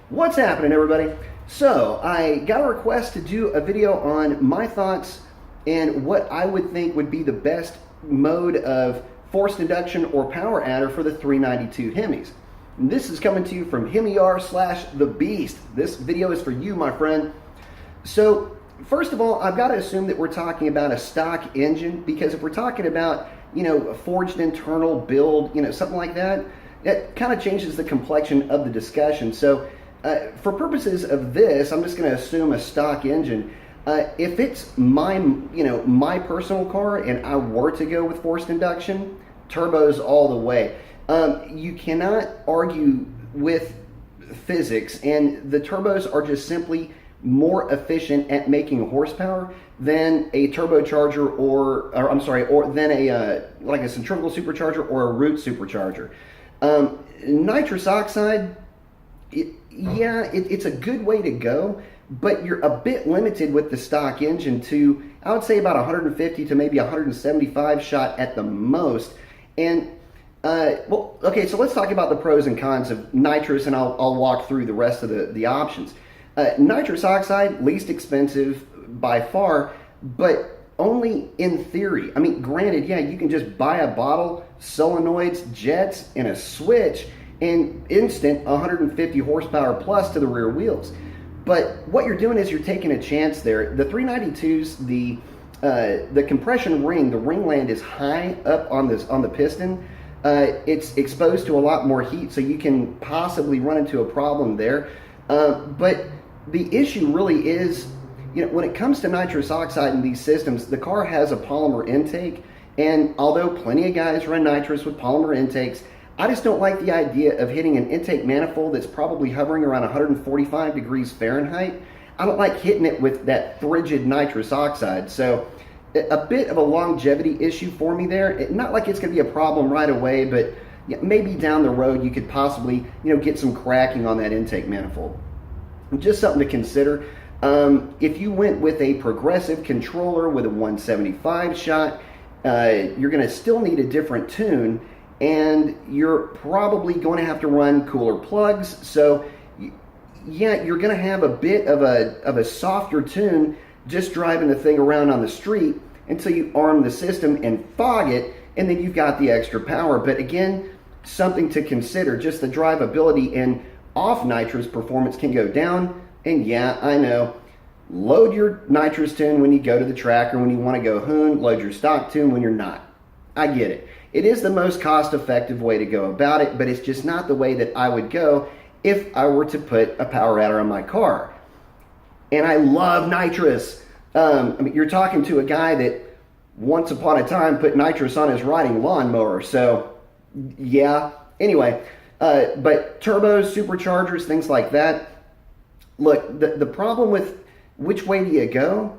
What's happening, everybody? So I got a request to do a video on my thoughts and what I would think would be the best mode of forced induction or power adder for the 392 Hemis. And this is coming to you from HemiR/The Beast. This video is for you, my friend. So first of all, I've got to assume that we're talking about a stock engine, because if we're talking about, a forged internal build, something like that, it kind of changes the complexion of the discussion. So for purposes of this, I'm just going to assume a stock engine. If it's my personal car and I were to go with forced induction, turbos all the way. You cannot argue with physics, and the turbos are just simply more efficient at making horsepower than a turbocharger or than like a centrifugal supercharger or a root supercharger. Nitrous oxide, it's a good way to go, but you're a bit limited with the stock engine to, I would say, about 150 to maybe 175 shot at the most. And okay, so let's talk about the pros and cons of nitrous, and I'll walk through the rest of the options. Nitrous oxide, least expensive by far, but only in theory. I mean, granted, you can just buy a bottle, solenoids, jets, and a switch, and instant 150 horsepower plus to the rear wheels. But what you're doing is you're taking a chance there. The 392s, the compression ring, the ringland is high up on the piston. It's exposed to a lot more heat, so you can possibly run into a problem there. But the issue really is, when it comes to nitrous oxide in these systems, the car has a polymer intake, and although plenty of guys run nitrous with polymer intakes, I just don't like the idea of hitting an intake manifold that's probably hovering around 145 degrees Fahrenheit. I don't like hitting it with that frigid nitrous oxide. So a bit of a longevity issue for me there. Not like it's going to be a problem right away, but maybe down the road you could possibly get some cracking on that intake manifold. Just something to consider. If you went with a progressive controller with a 175 shot, you're going to still need a different tune, and you're probably going to have to run cooler plugs. So you're going to have a bit of a softer tune just driving the thing around on the street until you arm the system and fog it, and then you've got the extra power. But again, something to consider, just the drivability and off nitrous performance can go down. And I know, load your nitrous tune when you go to the track or when you want to go hoon, load your stock tune when you're not. I get it. It is the most cost-effective way to go about it, but it's just not the way that I would go if I were to put a power adder on my car. And I love nitrous. You're talking to a guy that once upon a time put nitrous on his riding lawnmower, so anyway. But turbos, superchargers, things like that. Look, the problem with which way do you go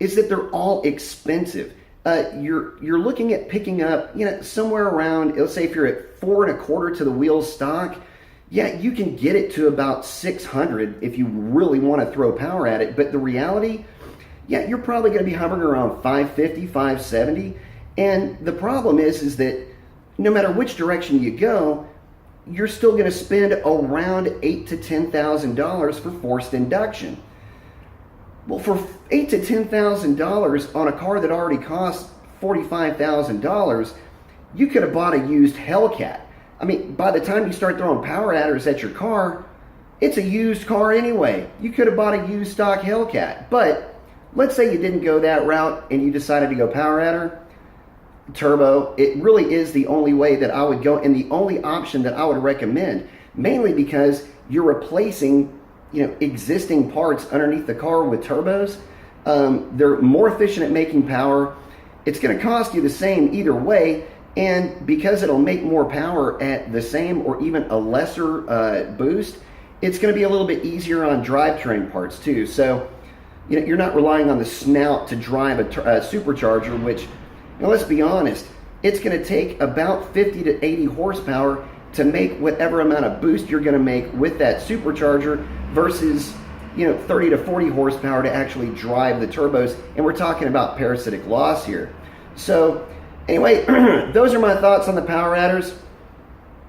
is that they're all expensive. You're looking at picking up, somewhere around, let's say if you're at 4 1/4 to the wheels stock, you can get it to about 600 if you really want to throw power at it. But the reality, you're probably going to be hovering around 550, 570. And the problem is that no matter which direction you go, you're still going to spend around $8,000 to $10,000 for forced induction. Well, for $8,000 to $10,000 on a car that already costs $45,000, you could have bought a used Hellcat. By the time you start throwing power adders at your car, it's a used car anyway. You could have bought a used stock Hellcat. But let's say you didn't go that route and you decided to go power adder, turbo. It really is the only way that I would go, and the only option that I would recommend, mainly because you're replacing existing parts underneath the car with turbos. They're more efficient at making power. It's going to cost you the same either way, and because it'll make more power at the same or even a lesser boost, it's going to be a little bit easier on drivetrain parts too. So you're not relying on the snout to drive a supercharger, which, let's be honest, it's going to take about 50 to 80 horsepower to make whatever amount of boost you're going to make with that supercharger versus 30 to 40 horsepower to actually drive the turbos, and we're talking about parasitic loss here. So anyway, those are my thoughts on the power adders.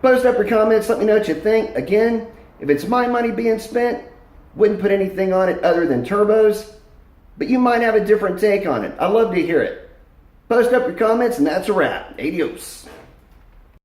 Post up your comments, let me know what you think. Again, If it's my money being spent, wouldn't put anything on it other than turbos, but you might have a different take on it. I'd love to hear it. Post up your comments, and that's a wrap. Adios.